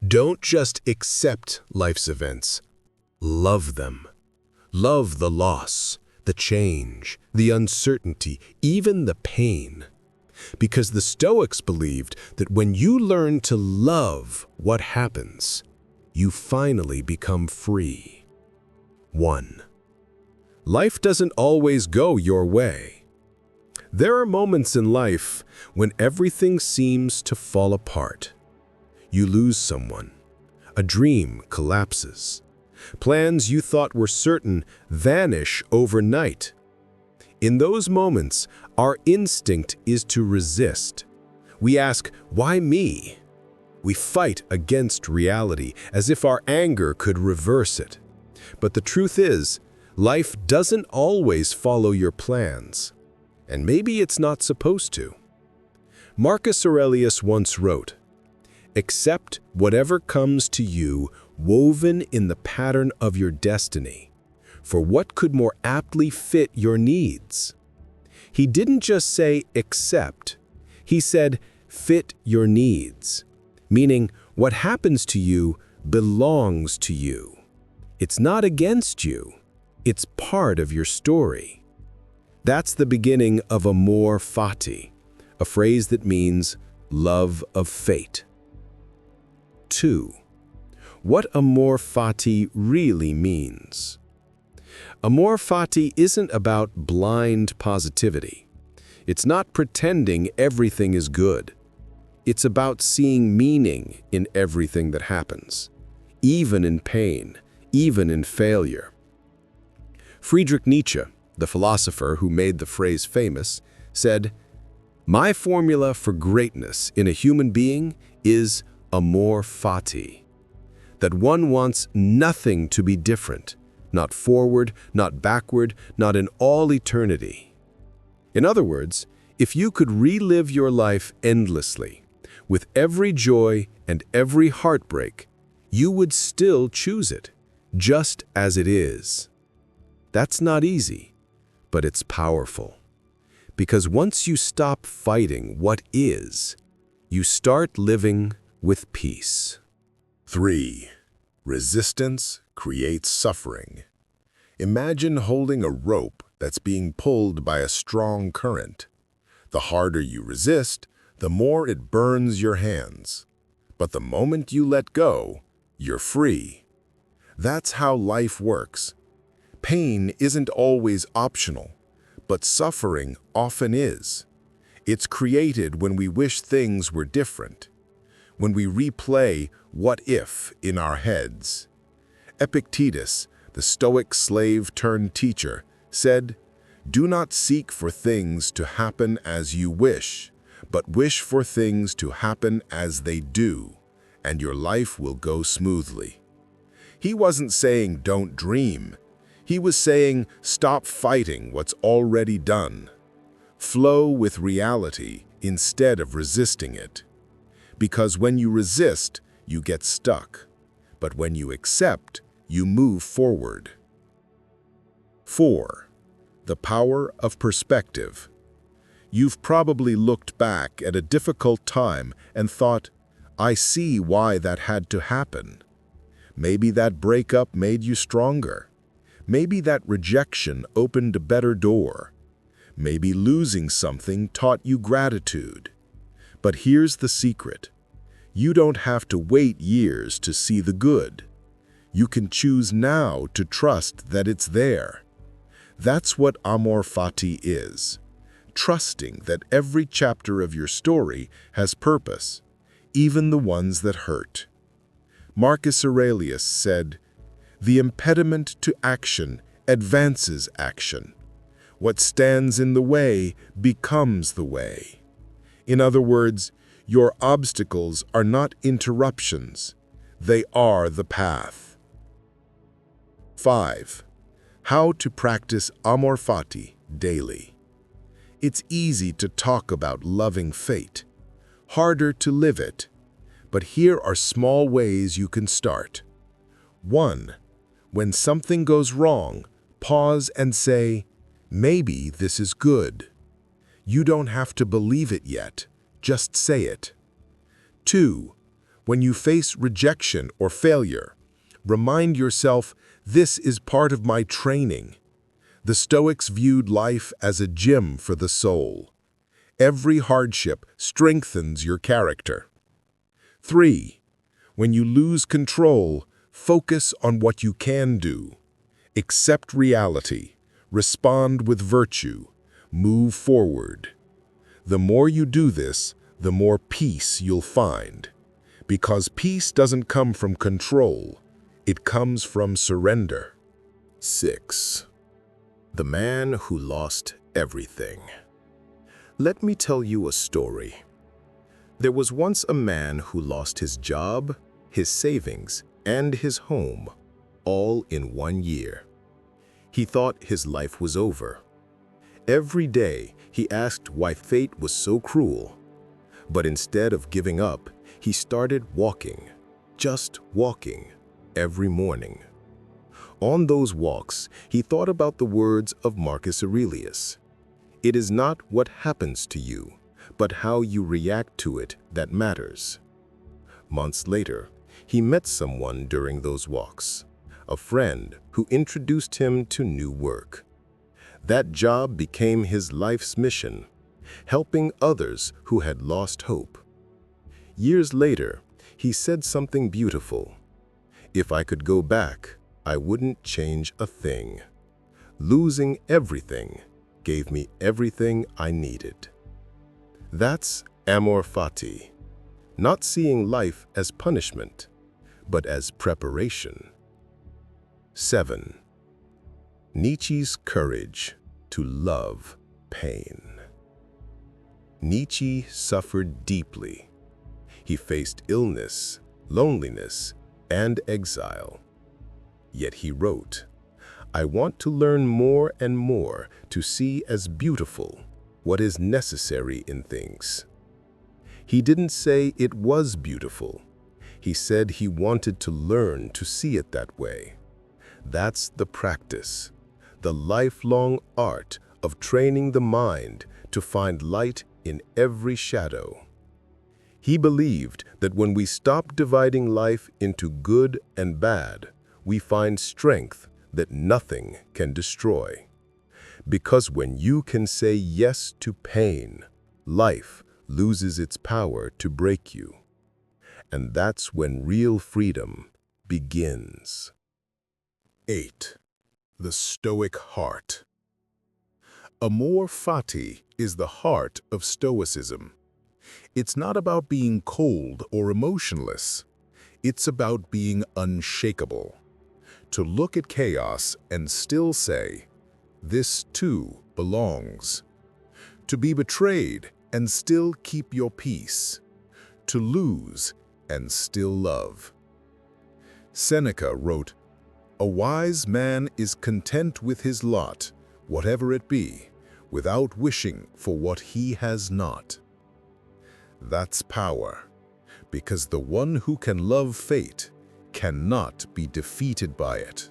Don't just accept life's events. Love them. Love the loss, the change, the uncertainty, even the pain. Because the Stoics believed that when you learn to love what happens, you finally become free. 1. Life doesn't always go your way. There are moments in life when everything seems to fall apart. You lose someone. A dream collapses. Plans you thought were certain vanish overnight. In those moments, our instinct is to resist. We ask, "Why me?" We fight against reality as if our anger could reverse it. But the truth is, life doesn't always follow your plans. And maybe it's not supposed to. Marcus Aurelius once wrote, "Accept whatever comes to you woven in the pattern of your destiny, for what could more aptly fit your needs?" He didn't just say accept, he said fit your needs, meaning what happens to you belongs to you. It's not against you, it's part of your story. That's the beginning of Amor Fati, a phrase that means love of fate. 2. What Amor Fati really means. Amor Fati isn't about blind positivity. It's not pretending everything is good. It's about seeing meaning in everything that happens, even in pain, even in failure. Friedrich Nietzsche, the philosopher who made the phrase famous, said, "My formula for greatness in a human being is Amor Fati," that one wants nothing to be different, not forward, not backward, not in all eternity. In other words, if you could relive your life endlessly, with every joy and every heartbreak, you would still choose it, just as it is. That's not easy, but it's powerful. Because once you stop fighting what is, you start living with peace. 3. Resistance creates suffering. Imagine holding a rope that's being pulled by a strong current. The harder you resist, the more it burns your hands. But the moment you let go, you're free. That's how life works. Pain isn't always optional, but suffering often is. It's created when we wish things were different, when we replay what if in our heads. Epictetus, the Stoic slave-turned-teacher, said, "Do not seek for things to happen as you wish, but wish for things to happen as they do, and your life will go smoothly." He wasn't saying don't dream. He was saying stop fighting what's already done. Flow with reality instead of resisting it. Because when you resist, you get stuck. But when you accept, you move forward. 4. The power of perspective. You've probably looked back at a difficult time and thought, "I see why that had to happen." Maybe that breakup made you stronger. Maybe that rejection opened a better door. Maybe losing something taught you gratitude. But here's the secret. You don't have to wait years to see the good. You can choose now to trust that it's there. That's what Amor Fati is. Trusting that every chapter of your story has purpose, even the ones that hurt. Marcus Aurelius said, "The impediment to action advances action. What stands in the way becomes the way." In other words, your obstacles are not interruptions. They are the path. 5. How to practice Amor Fati daily. It's easy to talk about loving fate, harder to live it. But here are small ways you can start. 1. When something goes wrong, pause and say, "Maybe this is good." You don't have to believe it yet, just say it. 2. When you face rejection or failure, remind yourself, this is part of my training. The Stoics viewed life as a gym for the soul. Every hardship strengthens your character. 3. When you lose control, focus on what you can do. Accept reality. Respond with virtue. Move forward. The more you do this, the more peace you'll find. Because peace doesn't come from control, it comes from surrender. 6. The man who lost everything. Let me tell you a story. There was once a man who lost his job, his savings, and his home, all in 1 year. He thought his life was over. Every day, he asked why fate was so cruel. But instead of giving up, he started walking, just walking, every morning. On those walks, he thought about the words of Marcus Aurelius. It is not what happens to you, but how you react to it that matters. Months later, he met someone during those walks, a friend who introduced him to new work. That job became his life's mission, helping others who had lost hope. Years later, he said something beautiful. If I could go back, I wouldn't change a thing. Losing everything gave me everything I needed. That's Amor Fati, not seeing life as punishment, but as preparation. 7. Nietzsche's courage to love pain. Nietzsche suffered deeply. He faced illness, loneliness, and exile. Yet he wrote, "I want to learn more and more to see as beautiful what is necessary in things." He didn't say it was beautiful. He said he wanted to learn to see it that way. That's the practice, the lifelong art of training the mind to find light in every shadow. He believed that when we stop dividing life into good and bad, we find strength that nothing can destroy. Because when you can say yes to pain, life loses its power to break you. And that's when real freedom begins. 8. The Stoic heart. Amor Fati is the heart of Stoicism. It's not about being cold or emotionless. It's about being unshakable. To look at chaos and still say, this too belongs. To be betrayed and still keep your peace. To lose and still love. Seneca wrote, "A wise man is content with his lot, whatever it be, without wishing for what he has not." That's power, because the one who can love fate cannot be defeated by it.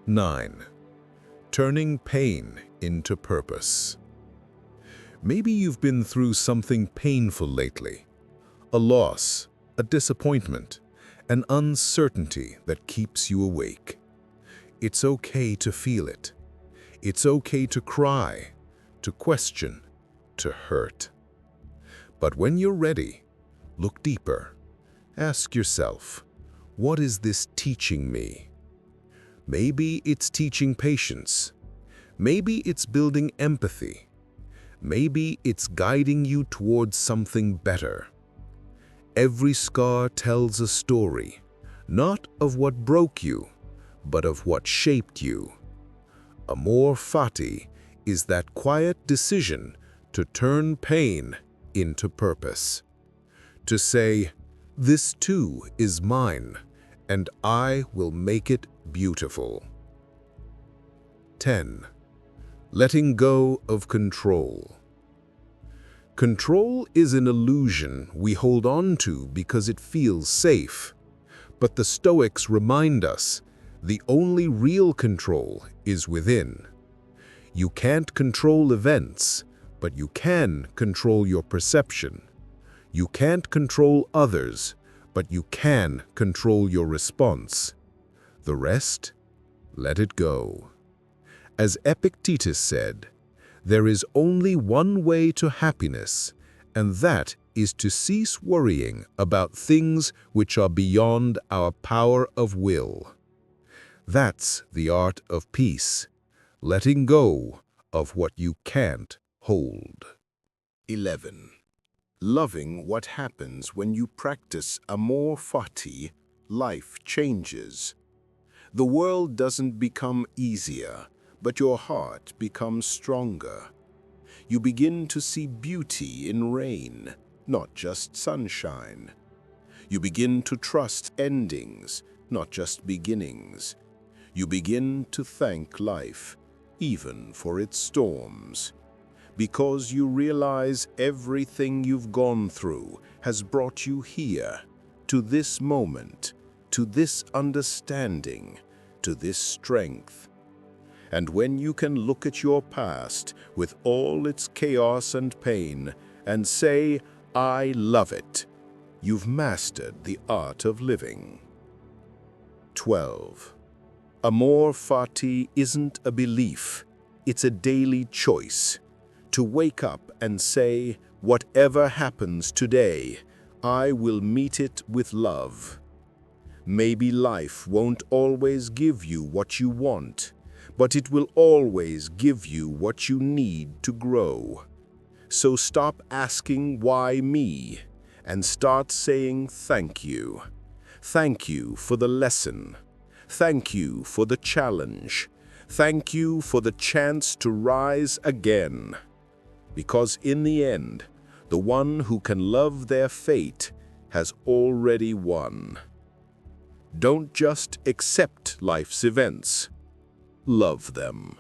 9. Turning pain into purpose. Maybe you've been through something painful lately. A loss, a disappointment, an uncertainty that keeps you awake. It's okay to feel it. It's okay to cry, to question, to hurt. But when you're ready, look deeper. Ask yourself, what is this teaching me? Maybe it's teaching patience. Maybe it's building empathy. Maybe it's guiding you towards something better. Every scar tells a story, not of what broke you, but of what shaped you. Amor Fati is that quiet decision to turn pain into purpose. To say, this too is mine, and I will make it beautiful. 10. Letting go of control. Control is an illusion we hold on to because it feels safe. But the Stoics remind us, the only real control is within. You can't control events, but you can control your perception. You can't control others, but you can control your response. The rest, let it go. As Epictetus said, there is only one way to happiness, and that is to cease worrying about things which are beyond our power of will. That's the art of peace, letting go of what you can't hold. 11. Loving what happens when you practice Amor Fati, life changes. The world doesn't become easier, but your heart becomes stronger. You begin to see beauty in rain, not just sunshine. You begin to trust endings, not just beginnings. You begin to thank life, even for its storms, because you realize everything you've gone through has brought you here, to this moment, to this understanding, to this strength. And when you can look at your past with all its chaos and pain and say, "I love it," you've mastered the art of living. 12. Amor Fati isn't a belief, it's a daily choice. To wake up and say, whatever happens today, I will meet it with love. Maybe life won't always give you what you want, but it will always give you what you need to grow. So stop asking why me, and start saying thank you. Thank you for the lesson. Thank you for the challenge. Thank you for the chance to rise again. Because in the end, the one who can love their fate has already won. Don't just accept life's events. Love them.